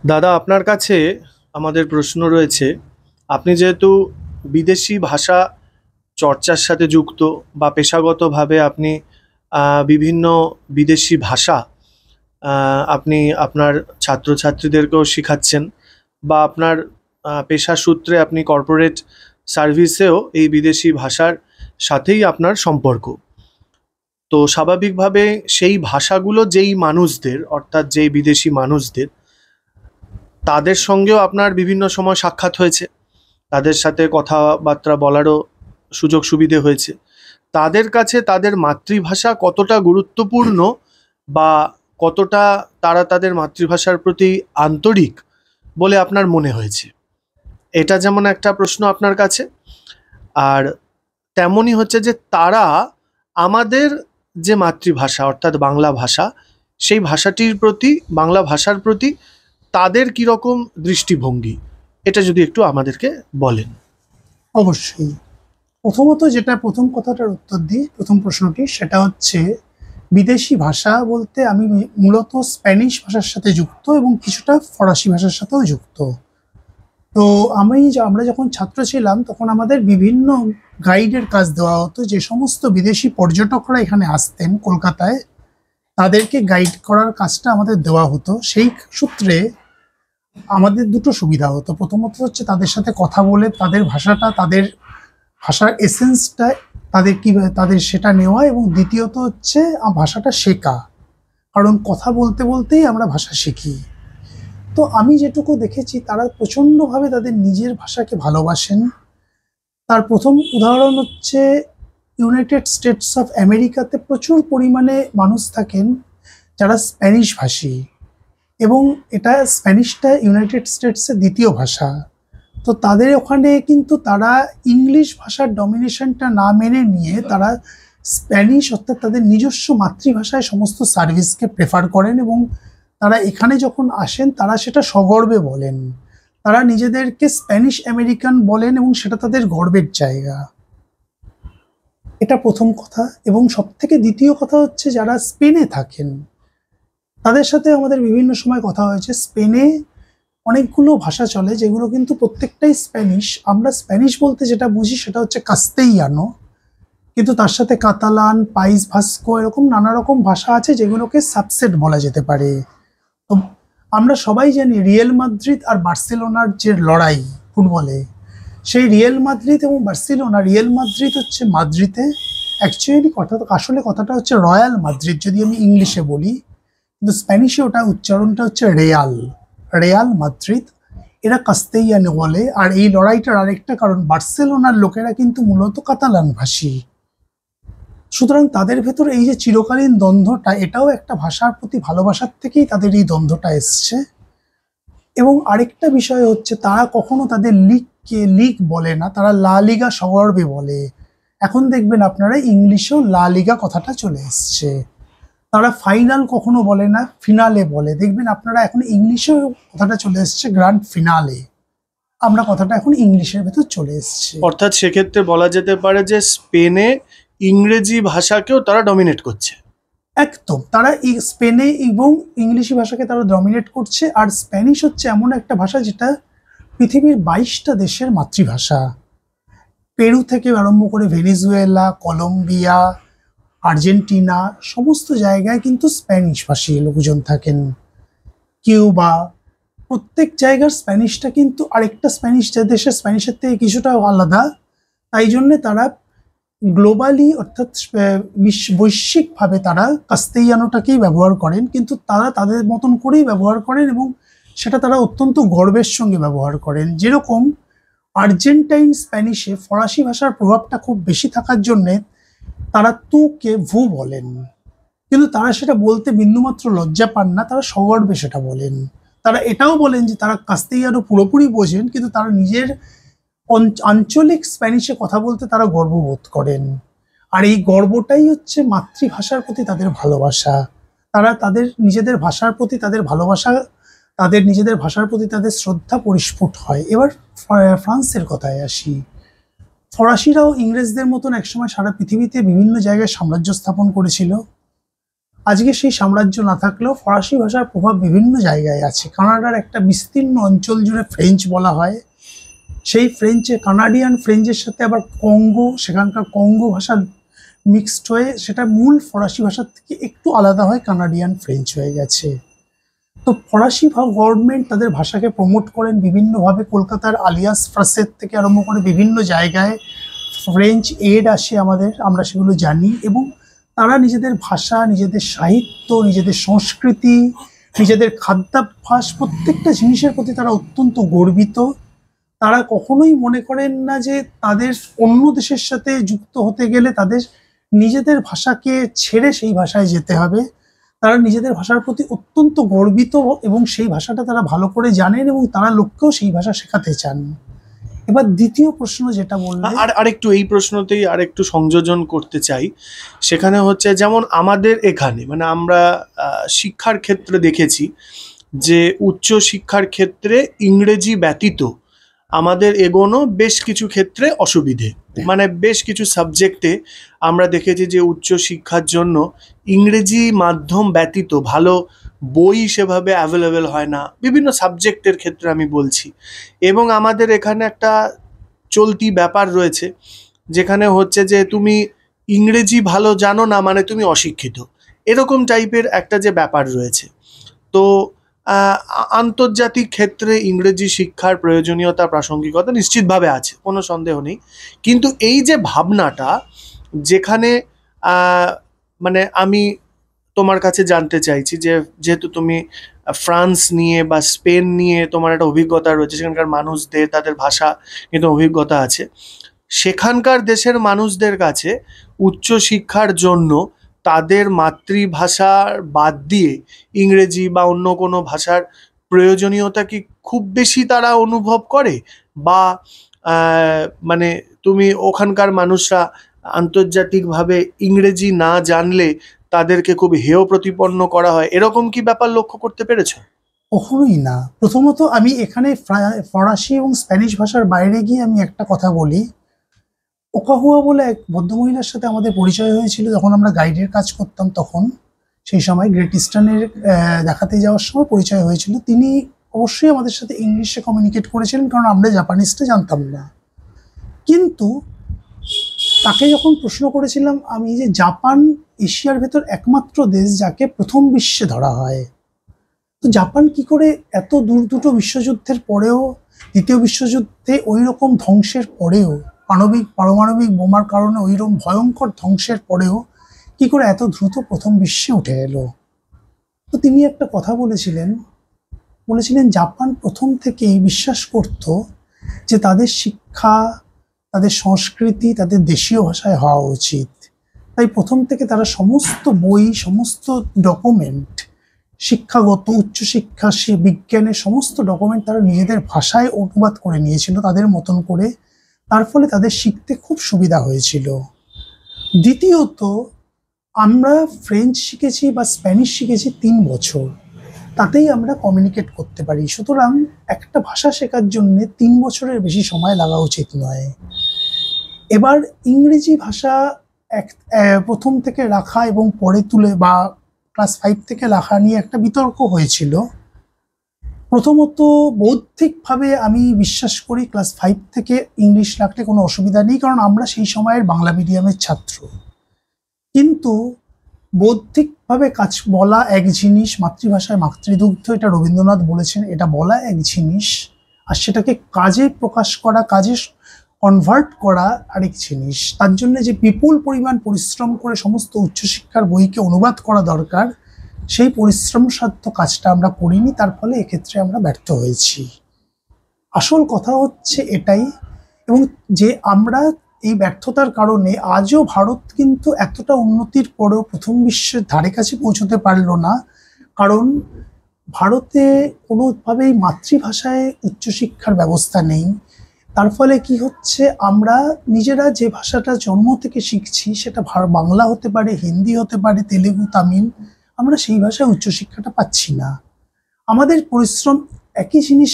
দাদা, আপনার কাছে আমাদের প্রশ্ন রয়েছে। আপনি যেহেতু বিদেশি ভাষা চর্চার সাথে যুক্ত বা পেশাগতভাবে আপনি বিভিন্ন বিদেশি ভাষা আপনি আপনার ছাত্রছাত্রীদেরকেও শেখাচ্ছেন, বা আপনার পেশা সূত্রে আপনি কর্পোরেট সার্ভিসেও এই বিদেশি ভাষার সাথেই আপনার সম্পর্ক। তো স্বাভাবিকভাবে সেই ভাষাগুলো যেই মানুষদের, অর্থাৎ যেই বিদেশি মানুষদের, তাদের সঙ্গেও আপনার বিভিন্ন সময় সাক্ষাৎ হয়েছে, তাদের সাথে কথাবার্তা বলারও সুযোগ সুবিধে হয়েছে। তাদের কাছে তাদের মাতৃভাষা কতটা গুরুত্বপূর্ণ, বা কতটা তারা তাদের মাতৃভাষার প্রতি আন্তরিক বলে আপনার মনে হয়েছে, এটা যেমন একটা প্রশ্ন আপনার কাছে। আর তেমনই হচ্ছে যে তারা আমাদের যে মাতৃভাষা অর্থাৎ বাংলা ভাষা, সেই ভাষাটির প্রতি, বাংলা ভাষার প্রতি তাদের কীরকম দৃষ্টিভঙ্গি, এটা যদি একটু আমাদেরকে বলেন। অবশ্যই। প্রথমত যেটা প্রথম কথাটার উত্তর দিই, প্রথম প্রশ্নটি, সেটা হচ্ছে বিদেশি ভাষা বলতে আমি মূলত স্প্যানিশ ভাষার সাথে যুক্ত এবং কিছুটা ফরাসি ভাষার সাথেও যুক্ত। তো আমরা যখন ছাত্র ছিলাম তখন আমাদের বিভিন্ন গাইডের কাজ দেওয়া হতো। যে সমস্ত বিদেশি পর্যটকরা এখানে আসতেন কলকাতায়, তাদেরকে গাইড করার কাজটা আমাদের দেওয়া হতো। সেই সূত্রে আমাদের দুটো সুবিধা হতো। প্রথমত হচ্ছে তাদের সাথে কথা বলে তাদের ভাষাটা, তাদের ভাষার এসেন্সটা তাদের সেটা নেওয়া, এবং দ্বিতীয়ত হচ্ছে ভাষাটা শেখা। কারণ কথা বলতে বলতেই আমরা ভাষা শিখি। তো আমি যেটুকু দেখেছি, তারা প্রচণ্ডভাবে তাদের নিজের ভাষাকে ভালোবাসেন। তার প্রথম উদাহরণ হচ্ছে ইউনাইটেড স্টেটস অফ আমেরিকাতে প্রচুর পরিমাণে মানুষ থাকেন যারা স্প্যানিশ ভাষী, এবং স্প্যানিশটা ইউনাইটেড স্টেটসের দ্বিতীয় ভাষা। তো তাদের ওখানে কিন্তু তারা ইংলিশ ভাষার ডমিনেশনটা না মেনে নিয়ে তারা স্প্যানিশ, অর্থাৎ তাদের নিজস্ব মাতৃভাষায় সমস্ত সার্ভিসকে প্রেফার করেন, এবং তারা এখানে যখন আসেন তারা সেটা সগর্বে বলেন। তারা নিজেদেরকে স্প্যানিশ আমেরিকান বলেন এবং সেটা তাদের গর্বের জায়গা। এটা প্রথম কথা। এবং সবথেকে দ্বিতীয় কথা হচ্ছে যারা স্পেনে থাকেন, তাদের সাথে আমাদের বিভিন্ন সময় কথা হয়েছে। স্পেনে অনেকগুলো ভাষা চলে যেগুলো কিন্তু প্রত্যেকটাই স্প্যানিশ। আমরা স্প্যানিশ বলতে যেটা বুঝি সেটা হচ্ছে কাস্তেইয়ানো, কিন্তু তার সাথে কাতালান, পাইস ভাস্কো, এরকম নানা রকম ভাষা আছে যেগুলোকে সাবসেট বলা যেতে পারে। তো আমরা সবাই জানি রিয়েল মাদ্রিদ আর বার্সেলোনার যে লড়াই ফুটবলে, সেই রিয়েল মাদ্রিদ এবং বার্সেলোনা, রিয়েল মাদ্রিদ হচ্ছে মাদ্রিদে, অ্যাকচুয়ালি আসলে কথাটা হচ্ছে রয়্যাল মাদ্রিদ যদি আমি ইংলিশে বলি, কিন্তু স্প্যানিশে ওটা উচ্চারণটা হচ্ছে রেয়াল মাদ্রিদ। এরা কাস্তেইয়ানো বলে। আর এই লড়াইটার আরেকটা কারণ, বার্সেলোনার লোকেরা কিন্তু মূলত কাতালান ভাষী। সুতরাং তাদের ভেতরে এই যে চিরকালীন দ্বন্দ্বটা, এটাও একটা ভাষার প্রতি ভালোবাসার থেকেই তাদের এই দ্বন্দ্বটা এসছে। এবং আরেকটা বিষয় হচ্ছে তারা কখনো তাদের লিগকে লিগ বলে না, তারা লা লিগা সগর্বে বলে। এখন দেখবেন আপনারা ইংলিশেও লা লিগা কথাটা চলে এসছে। তারা ফাইনাল কখনো বলে না, ফিনালে বলে। দেখবেন আপনারা এখন ইংলিশেও কথাটা চলে এসছে, গ্র্যান্ড ফিনালে। আমরা কথাটা এখন ইংলিশের ভেতর চলে এসছে। অর্থাৎ সেক্ষেত্রে বলা যেতে পারে যে স্পেনে ইংরেজি ভাষাকেও তারা ডমিনেট করছে। একদম, তারা স্পেনে এবং ইংলিশি ভাষাকে তারা ডমিনেট করছে। আর স্প্যানিশ হচ্ছে এমন একটা ভাষা যেটা পৃথিবীর 22টা দেশের মাতৃভাষা। পেরু থেকে আরম্ভ করে ভেনেজুয়েলা, কলম্বিয়া, আর্জেন্টিনা, সমস্ত জায়গায় কিন্তু স্প্যানিশ ভাষী লোকজন থাকেন। কিউবা, প্রত্যেক জায়গার স্প্যানিশটা কিন্তু আরেকটা স্প্যানিশ দেশের স্প্যানিশের থেকে কিছুটা আলাদা। তাই জন্যে তারা গ্লোবালি, অর্থাৎ বৈশ্বিকভাবে তারা কাস্তেইয়ানোটাকেই ব্যবহার করেন, কিন্তু তারা তাদের মতন করেই ব্যবহার করেন এবং সেটা তারা অত্যন্ত গর্বের সঙ্গে ব্যবহার করেন। যেরকম আর্জেন্টাইন স্প্যানিশে ফরাসি ভাষার প্রভাবটা খুব বেশি থাকার জন্যে তারা তুকে ভু বলেন, কিন্তু তারা সেটা বলতে বিন্দুমাত্র লজ্জা পান না, তারা সগর্বে সেটা বলেন। তারা এটাও বলেন যে তারা কাস্তেইয়ানো পুরোপুরি বোঝেন, কিন্তু তারা নিজের আঞ্চলিক স্প্যানিশে কথা বলতে তারা গর্ববোধ করেন। আর এই গর্বটাই হচ্ছে মাতৃভাষার প্রতি তাদের ভালোবাসা। তারা তাদের নিজেদের ভাষার প্রতি তাদের ভালোবাসা, তাদের নিজেদের ভাষার প্রতি তাদের শ্রদ্ধা পরিস্ফুট হয়। এবার ফ্রান্সের কথায় আসি। ফরাসিরাও ইংরেজদের মতন একসময় সারা পৃথিবীতে বিভিন্ন জায়গায় সাম্রাজ্য স্থাপন করেছিল। আজকে সেই সাম্রাজ্য না থাকলেও ফরাসি ভাষার প্রভাব বিভিন্ন জায়গায় আছে। কানাডার একটা বিস্তীর্ণ অঞ্চল জুড়ে ফ্রেঞ্চ বলা হয়। সেই ফ্রেঞ্চে কানাডিয়ান ফ্রেঞ্চের সাথে আবার কঙ্গো, সেখানকার কঙ্গো ভাষা মিক্সড হয়ে সেটা মূল ফরাসি ভাষার থেকে একটু আলাদা হয়, কানাডিয়ান ফ্রেঞ্চ হয়ে গেছে। তো ফরাসি গভর্নমেন্ট তাদের ভাষাকে প্রমোট করেন বিভিন্নভাবে। কলকাতার আলিয়াস ফ্রাসের থেকে আরম্ভ করে বিভিন্ন জায়গায় ফ্রেঞ্চ এড আসে আমাদের, আমরা সেগুলো জানি। এবং তারা নিজেদের ভাষা, নিজেদের সাহিত্য, নিজেদের সংস্কৃতি, নিজেদের খাদ্যাভ্যাস, প্রত্যেকটা জিনিসের প্রতি তারা অত্যন্ত গর্বিত। তারা কখনোই মনে করেন না যে তাদের অন্য দেশের সাথে যুক্ত হতে গেলে তাদের নিজেদের ভাষাকে ছেড়ে সেই ভাষায় যেতে হবে। তারা নিজেদের ভাষার প্রতি অত্যন্ত গর্বিত এবং সেই ভাষাটা তারা ভালো করে জানেন এবং তারা লোককেও সেই ভাষা শেখাতে চান। এবার দ্বিতীয় প্রশ্ন যেটা বললেন, আরেকটু এই প্রশ্নতেই আরেকটু সংযোজন করতে চাই। সেখানে হচ্ছে যেমন আমাদের এখানে মানে আমরা শিক্ষার ক্ষেত্রে দেখেছি যে উচ্চ শিক্ষার ক্ষেত্রে ইংরেজি ব্যতীত আমাদের এগোনো বেশ কিছু ক্ষেত্রে অসুবিধে, মানে বেশ কিছু সাবজেক্টে আমরা দেখেছি যে উচ্চ শিক্ষার জন্য ইংরেজি মাধ্যম ব্যতীত ভালো বই সেভাবে অ্যাভেলেবেল হয় না, বিভিন্ন সাবজেক্টের ক্ষেত্রে আমি বলছি। এবং আমাদের এখানে একটা চলতি ব্যাপার রয়েছে যেখানে হচ্ছে যে তুমি ইংরেজি ভালো জানো না মানে তুমি অশিক্ষিত, এরকম টাইপের একটা যে ব্যাপার রয়েছে। তো আন্তর্জাতিক ক্ষেত্রে ইংরেজি শিক্ষার প্রয়োজনীয়তা, প্রাসঙ্গিকতা নিশ্চিতভাবে আছে, কোনো সন্দেহ নেই। কিন্তু এই যে ভাবনাটা, যেখানে মানে আমি তোমার কাছে জানতে চাইছি যে যেহেতু তুমি ফ্রান্স নিয়ে বা স্পেন নিয়ে তোমার একটা অভিজ্ঞতা রয়েছে, সেখানকার মানুষদের তাদের ভাষা কিন্তু অভিজ্ঞতা আছে, সেখানকার দেশের মানুষদের কাছে উচ্চশিক্ষার জন্য তাদের মাতৃভাষার বাদ দিয়ে ইংরেজি বা অন্য কোনো ভাষার প্রয়োজনীয়তা কি খুব বেশি তারা অনুভব করে? বা মানে তুমি ওখানকার মানুষরা আন্তর্জাতিকভাবে ইংরেজি না জানলে তাদেরকে খুব হেয় প্রতিপন্ন করা হয়, এরকম কি ব্যাপার লক্ষ্য করতে পেরেছো? কখনোই না। প্রথমত আমি এখানে ফরাসি এবং স্প্যানিশ ভাষার বাইরে গিয়ে আমি একটা কথা বলি। ওকাহুয়া বলে এক ভদ্রমহিলার সাথে আমাদের পরিচয় হয়েছিল যখন আমরা গাইডের কাজ করতাম, তখন সেই সময় গ্রেট ইস্টার্নের দেখাতে যাওয়ার সময় পরিচয় হয়েছিল। তিনি অবশ্যই আমাদের সাথে ইংলিশে কমিউনিকেট করেছিলেন, কারণ আমরা জাপানিজটা জানতাম না। কিন্তু তাকে যখন প্রশ্ন করেছিলাম আমি যে জাপান এশিয়ার ভেতর একমাত্র দেশ যাকে প্রথম বিশ্বে ধরা হয়, তো জাপান কি করে এত দূর দুটো বিশ্বযুদ্ধের পরেও, দ্বিতীয় বিশ্বযুদ্ধে ওই রকম ধ্বংসের পরেও, পারমাণবিক বোমার কারণে ওই রকম ভয়ঙ্কর ধ্বংসের পরেও কি করে এত দ্রুত প্রথম বিশ্বে উঠে এলো? তো তিনি একটা কথা বলেছিলেন জাপান প্রথম থেকেই বিশ্বাস করত যে তাদের শিক্ষা, তাদের সংস্কৃতি তাদের দেশীয় ভাষায় হওয়া উচিত। তাই প্রথম থেকে তারা সমস্ত বই, সমস্ত ডকুমেন্ট, শিক্ষাগত, উচ্চশিক্ষা, বিজ্ঞানের সমস্ত ডকুমেন্ট তারা নিজেদের ভাষায় অনুবাদ করে নিয়েছিল তাদের মতন করে। তার ফলে তাদের শিখতে খুব সুবিধা হয়েছিল। দ্বিতীয়ত, আমরা ফ্রেঞ্চ শিখেছি বা স্প্যানিশ শিখেছি 3 বছর, তাতেই আমরা কমিউনিকেট করতে পারি। সুতরাং একটা ভাষা শেখার জন্য 3 বছরের বেশি সময় লাগা উচিত নয়। এবার ইংরেজি ভাষা প্রথম থেকে রাখা এবং পরে তুলে বা ক্লাস 5 থেকে রাখা নিয়ে একটা বিতর্ক হয়েছিল। প্রথমত বৌদ্ধিকভাবে আমি বিশ্বাস করি ক্লাস 5 থেকে ইংলিশ রাখলে কোনো অসুবিধা নেই, কারণ আমরা সেই সময়ের বাংলা মিডিয়ামের ছাত্র। কিন্তু বৌদ্ধিকভাবে কাজ বলা এক জিনিস, মাতৃভাষায় মাতৃদুগ্ধ, এটা রবীন্দ্রনাথ বলেছেন, এটা বলা এক জিনিস, আর সেটাকে কাজে প্রকাশ করা, কাজে কনভার্ট করা আরেক জিনিস। তার জন্য যে বিপুল পরিমাণ পরিশ্রম করে সমস্ত উচ্চশিক্ষার বইকে অনুবাদ করা দরকার, সেই পরিশ্রম সাধ্য কাজটা আমরা করিনি, তার ফলে এক্ষেত্রে আমরা ব্যর্থ হয়েছি। আসল কথা হচ্ছে এটাই। এবং যে আমরা এই ব্যর্থতার কারণে আজও ভারত কিন্তু এতটা উন্নতির পরেও প্রথম বিশ্বের ধারে কাছে পৌঁছতে পারল না, কারণ ভারতে কোনোভাবেই মাতৃভাষায় উচ্চশিক্ষার ব্যবস্থা নেই। তার ফলে কি হচ্ছে, আমরা নিজেরা যে ভাষাটা জন্ম থেকে শিখছি সেটা বাংলা হতে পারে, হিন্দি হতে পারে, তেলেগু, তামিল, আমরা সেই ভাষায় উচ্চশিক্ষাটা পাচ্ছি না। আমাদের পরিশ্রম, একই জিনিস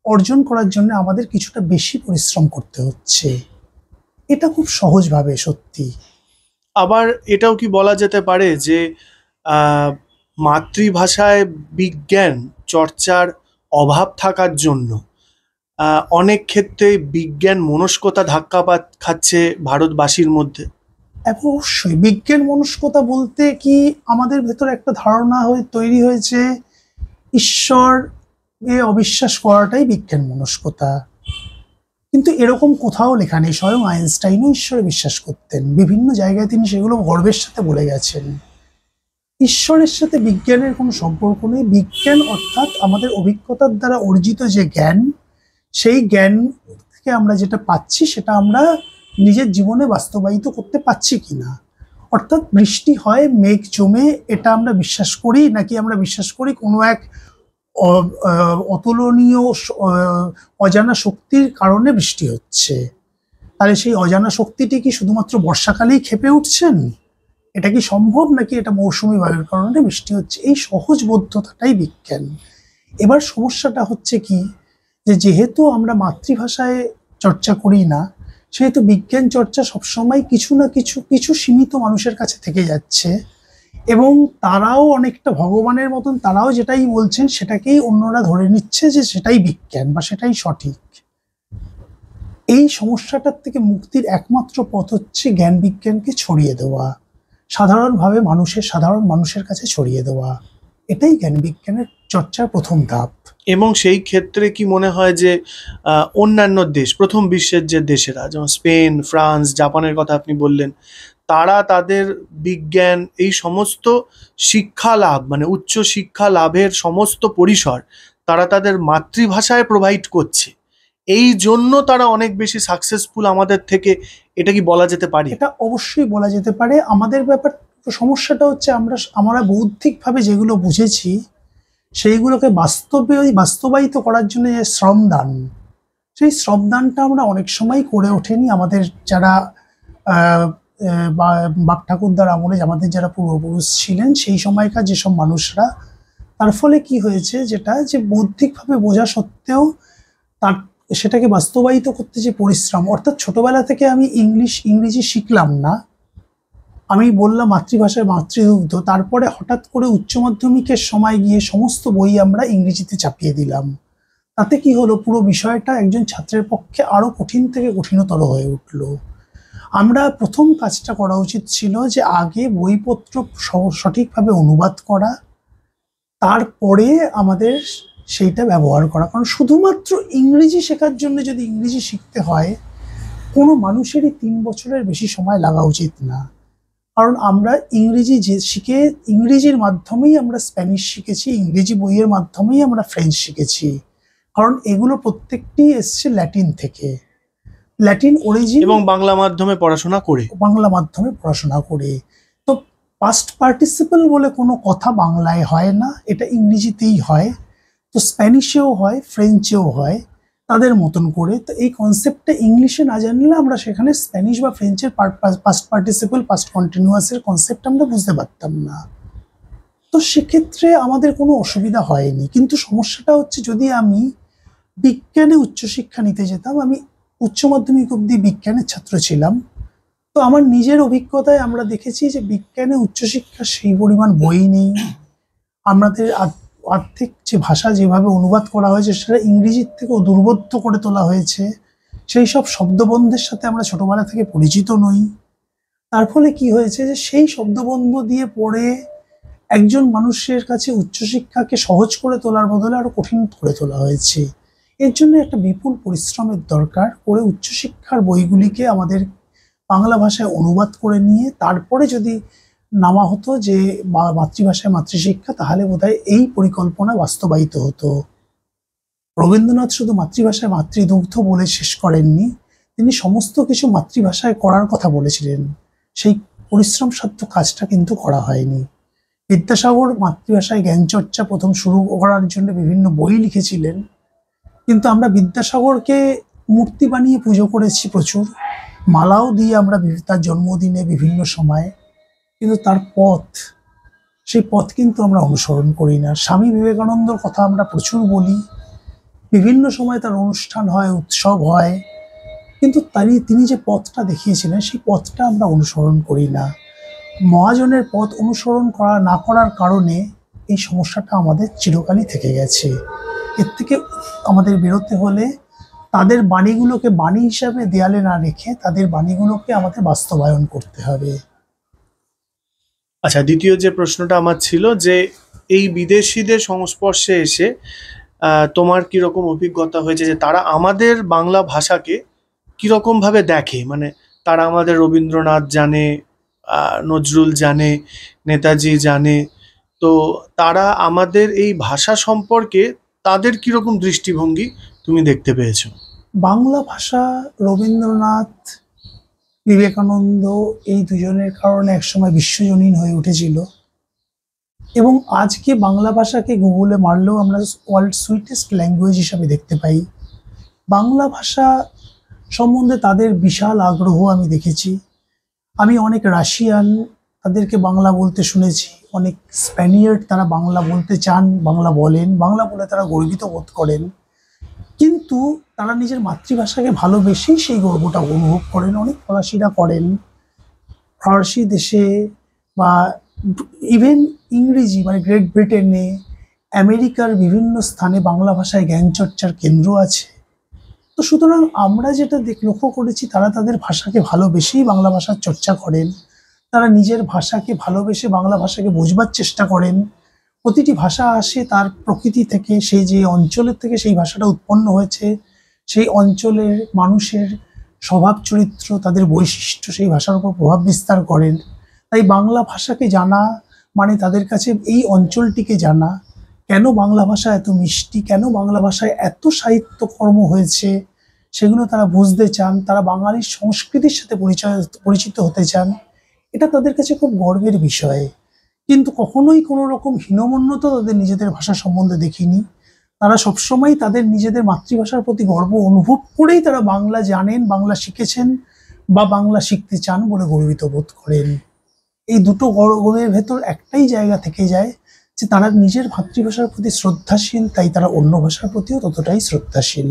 অর্জন করার জন্য আমাদের কিছুটা বেশি পরিশ্রম করতে হচ্ছে। এটা খুব সহজভাবে সত্যি। আবার এটাও কি বলা যেতে পারে যে আহ, মাতৃভাষায় বিজ্ঞান চর্চার অভাব থাকার জন্য অনেক ক্ষেত্রে বিজ্ঞান মনস্কতা ধাক্কা খাচ্ছে ভারতবাসীর মধ্যে। অবশ্যই বিজ্ঞান মনস্কতা বলতে কি আমাদের ভেতর একটা ধারণা তৈরি হয়েছে ঈশ্বর এ অবিশ্বাস করাটাই বিজ্ঞান মনস্কতা, কিন্তু এরকম কোথাও লেখা নেই। স্বয়ং আইনস্টাইনও ঈশ্বরে বিশ্বাস করতেন, বিভিন্ন জায়গায় তিনি সেগুলো গর্বের সাথে বলে গেছেন। ঈশ্বরের সাথে বিজ্ঞানের কোনো সম্পর্ক নেই। বিজ্ঞান অর্থাৎ আমাদের অভিজ্ঞতার দ্বারা অর্জিত যে জ্ঞান, সেই জ্ঞান থেকে আমরা যেটা পাচ্ছি সেটা আমরা নিজের জীবনে বাস্তবায়িত করতে পারছি কিনা। অর্থাৎ বৃষ্টি হয়, মেঘ জমে, এটা আমরা বিশ্বাস করি নাকি আমরা বিশ্বাস করি কোনো এক অতুলনীয় অজানা শক্তির কারণে বৃষ্টি হচ্ছে। তাহলে সেই অজানা শক্তিটি কি শুধুমাত্র বর্ষাকালেই ক্ষেপে উঠছেন? এটা কি সম্ভব, নাকি এটা মৌসুমী বায়ুর কারণে বৃষ্টি হচ্ছে? এই সহজ বোধ্যতাটাই বিজ্ঞান। এবার সমস্যাটা হচ্ছে কি, যে যেহেতু আমরা মাতৃভাষায় চর্চা করি না, সেহেতু বিজ্ঞান চর্চা সবসময় কিছু না কিছু সীমিত মানুষের কাছে থেকে যাচ্ছে, এবং তারাও অনেকটা ভগবানের মতন, তারাও যেটাই বলছেন সেটাকেই অন্যরা ধরে নিচ্ছে যে সেটাই বিজ্ঞান বা সেটাই সঠিক। এই সমস্যাটার থেকে মুক্তির একমাত্র পথ হচ্ছে জ্ঞান বিজ্ঞানকে ছড়িয়ে দেওয়া, সাধারণভাবে সাধারণ মানুষের কাছে ছড়িয়ে দেওয়া। এটাই জ্ঞান বিজ্ঞানের চর্চার প্রথম ধাপ। এবং সেই ক্ষেত্রে কি মনে হয় যে অন্যান্য দেশ, প্রথম বিশ্বের যে দেশেরা, যেমন স্পেন, ফ্রান্স, জাপানের কথা আপনি বললেন, তারা তাদের বিজ্ঞান এই সমস্ত শিক্ষা লাভ, মানে উচ্চ শিক্ষা লাভের সমস্ত পরিসর তারা তাদের মাতৃভাষায় প্রোভাইড করছে, এই জন্য তারা অনেক বেশি সাকসেসফুল আমাদের থেকে, এটা কি বলা যেতে পারে? এটা অবশ্যই বলা যেতে পারে। আমাদের সমস্যাটা হচ্ছে আমরা বৌদ্ধিকভাবে যেগুলো বুঝেছি সেইগুলোকে বাস্তবায়িত করার জন্য যে শ্রমদান, সেই শ্রমদানটা আমরা অনেক সময় করে ওঠেনি। আমাদের যারা বাপ ঠাকুরদার আমলে আমাদের যারা পূর্বপুরুষ ছিলেন সেই সময়কার যেসব মানুষরা, তার ফলে কি হয়েছে, যেটা যে বৌদ্ধিকভাবে বোঝা সত্ত্বেও তার সেটাকে বাস্তবায়িত করতে যে পরিশ্রম, অর্থাৎ ছোটবেলা থেকে আমি ইংরেজি শিখলাম না, আমি বললাম মাতৃভাষায় মাতৃদুগ্ধ, তারপরে হঠাৎ করে উচ্চ মাধ্যমিকের সময় গিয়ে সমস্ত বই আমরা ইংরেজিতে চাপিয়ে দিলাম। তাতে কি হলো, পুরো বিষয়টা একজন ছাত্রের পক্ষে আরো কঠিন থেকে কঠিনতর হয়ে উঠল। আমরা প্রথম কাজটা করা উচিত ছিল যে আগে বইপত্র সঠিকভাবে অনুবাদ করা, তারপরে আমাদের সেইটা ব্যবহার করা। কারণ শুধুমাত্র ইংরেজি শেখার জন্য যদি ইংরেজি শিখতে হয়, কোনো মানুষেরই 3 বছরের বেশি সময় লাগা উচিত না। কারণ আমরা ইংরেজি শিখে, ইংরেজির মাধ্যমেই আমরা স্প্যানিশ শিখেছি, ইংরেজি বইয়ের মাধ্যমেই আমরা ফ্রেঞ্চ শিখেছি, কারণ এগুলো প্রত্যেকটি এসছে ল্যাটিন থেকে, ল্যাটিন অরিজিন, এবং বাংলা মাধ্যমে পড়াশোনা করে। তো পাস্ট পার্টিসিপল বলে কোনো কথা বাংলায় হয় না, এটা ইংরেজিতেই হয়। তো স্প্যানিশেও হয়, ফ্রেঞ্চেও হয়, তাদের মতন করে। তো এই কনসেপ্টটা ইংলিশে না জানলে আমরা সেখানে স্প্যানিশ বা ফ্রেঞ্চের পাস্ট পার্টিসিপল, পাস্ট কন্টিনিউয়াসের কনসেপ্ট আমরা বুঝতে পারতাম না। তো সেক্ষেত্রে আমাদের কোনো অসুবিধা হয়নি। কিন্তু সমস্যাটা হচ্ছে, যদি আমি বিজ্ঞানে উচ্চশিক্ষা নিতে যেতাম, আমি উচ্চ মাধ্যমিক অবধি বিজ্ঞানের ছাত্র ছিলাম, তো আমার নিজের অভিজ্ঞতায় আমরা দেখেছি যে বিজ্ঞানে উচ্চশিক্ষার সেই পরিমাণ বই নেই। আমাদের আর্থিক যে ভাষা যেভাবে অনুবাদ করা হয়েছে সেটা ইংরেজির থেকেও দুর্বোধ্য করে তোলা হয়েছে। সেই সব শব্দবন্ধের সাথে আমরা ছোটবেলা থেকে পরিচিত নই। তার ফলে কি হয়েছে, যে সেই শব্দবন্ধ দিয়ে পড়ে একজন মানুষের কাছে উচ্চশিক্ষাকে সহজ করে তোলার বদলে আরো কঠিন করে তোলা হয়েছে। এর জন্য একটা বিপুল পরিশ্রমের দরকার। করে উচ্চশিক্ষার বইগুলিকে আমাদের বাংলা ভাষায় অনুবাদ করে নিয়ে তারপরে যদি নামা হতো যে মাতৃভাষায় মাতৃশিক্ষা, তাহলে বোধহয় এই পরিকল্পনা বাস্তবায়িত হতো। রবীন্দ্রনাথ শুধু মাতৃভাষায় মাতৃদুগ্ধ বলে শেষ করেননি, তিনি সমস্ত কিছু মাতৃভাষায় করার কথা বলেছিলেন। সেই পরিশ্রম সাধ্য কাজটা কিন্তু করা হয়নি। বিদ্যাসাগর মাতৃভাষায় জ্ঞান চর্চা প্রথম শুরু করার জন্য বিভিন্ন বই লিখেছিলেন, কিন্তু আমরা বিদ্যাসাগরকে মূর্তি বানিয়ে পুজো করেছি প্রচুর, মালাও দিয়ে আমরা তার জন্মদিনে বিভিন্ন সময়, কিন্তু তার সেই পথ কিন্তু আমরা অনুসরণ করি না। স্বামী বিবেকানন্দর কথা আমরা প্রচুর বলি, বিভিন্ন সময় তার অনুষ্ঠান হয়, উৎসব হয়, কিন্তু তিনি যে পথটা দেখিয়েছিলেন সেই পথটা আমরা অনুসরণ করি না। মহাজনের পথ অনুসরণ করা না করার কারণে এই সমস্যাটা আমাদের চিরকালই থেকে গেছে। এর থেকে আমাদের বেরোতে হলে তাদের বাণীগুলোকে বাণী হিসাবে দেয়ালে না রেখে তাদের বাণীগুলোকে আমাদের বাস্তবায়ন করতে হবে। আচ্ছা, দ্বিতীয় যে প্রশ্নটা আমার ছিল যে এই বিদেশিদের সংস্পর্শে এসে তোমার কিরকম অভিজ্ঞতা হয়েছে, যে তারা আমাদের বাংলা ভাষাকে কিরকম ভাবে দেখে? মানে তারা আমাদের রবীন্দ্রনাথ জানে, নজরুল জানে, নেতাজি জানে, তো তারা আমাদের এই ভাষা সম্পর্কে তাদের কিরকম দৃষ্টিভঙ্গি তুমি দেখতে পেয়েছো? বাংলা ভাষা রবীন্দ্রনাথ, বিবেকানন্দ এই দুজনের কারণে একসময় বিশ্বজনীন হয়ে উঠেছিল এবং আজকে বাংলা ভাষাকে গুগলে মারলেও আমরা ওয়ার্ল্ড সুইটেস্ট ল্যাঙ্গুয়েজ হিসাবে দেখতে পাই। বাংলা ভাষা সম্বন্ধে তাদের বিশাল আগ্রহ আমি দেখেছি। আমি অনেক রাশিয়ান তাদেরকে বাংলা বলতে শুনেছি, অনেক স্প্যানিয়ার্ড তারা বাংলা বলতে চান, বাংলা বলেন, বাংলা বলে তারা গর্বিত বোধ করেন, কিন্তু তারা নিজের মাতৃভাষাকে ভালোবেসেই সেই গর্বটা অনুভব করেন। অনেক ফরাসিরা করেন, ফরাসি দেশে বা ইভেন ইংরেজি মানে গ্রেট ব্রিটেনে, আমেরিকার বিভিন্ন স্থানে বাংলা ভাষায় জ্ঞান চর্চার কেন্দ্র আছে। তো সুতরাং আমরা যেটা লক্ষ্য করেছি, তারা তাদের ভাষাকে ভালোবেসেই বাংলা ভাষার চর্চা করেন, তারা নিজের ভাষাকে ভালোবেসে বাংলা ভাষাকে বোঝবার চেষ্টা করেন। প্রতিটি ভাষা আসে তার প্রকৃতি থেকে, সেই যে অঞ্চলের থেকে সেই ভাষাটা উৎপন্ন হয়েছে, সেই অঞ্চলের মানুষের স্বভাব চরিত্র, তাদের বৈশিষ্ট্য সেই ভাষার উপর প্রভাব বিস্তার করেন। তাই বাংলা ভাষাকে জানা মানে তাদের কাছে এই অঞ্চলটিকে জানা, কেন বাংলা ভাষা এত মিষ্টি, কেন বাংলা ভাষায় এত সাহিত্যকর্ম হয়েছে সেগুলো তারা বুঝতে চান, তারা বাঙালির সংস্কৃতির সাথে পরিচিত হতে চান। এটা তাদের কাছে খুব গর্বের বিষয়। কিন্তু কখনোই কোনো রকম হীনমন্যতা তাদের নিজেদের ভাষা সম্বন্ধে দেখিনি। তারা সবসময় তাদের নিজেদের মাতৃভাষার প্রতি গর্ব অনুভব করেই তারা বাংলা জানেন, বাংলা শিখেছেন বা বাংলা শিখতে চান বলে গর্বিত বোধ করেন। এই দুটো গর্বের ভেতর একটাই জায়গা থেকে যায় যে তারা নিজের মাতৃভাষার প্রতি শ্রদ্ধাশীল, তাই তারা অন্য ভাষার প্রতিও ততটাই শ্রদ্ধাশীল।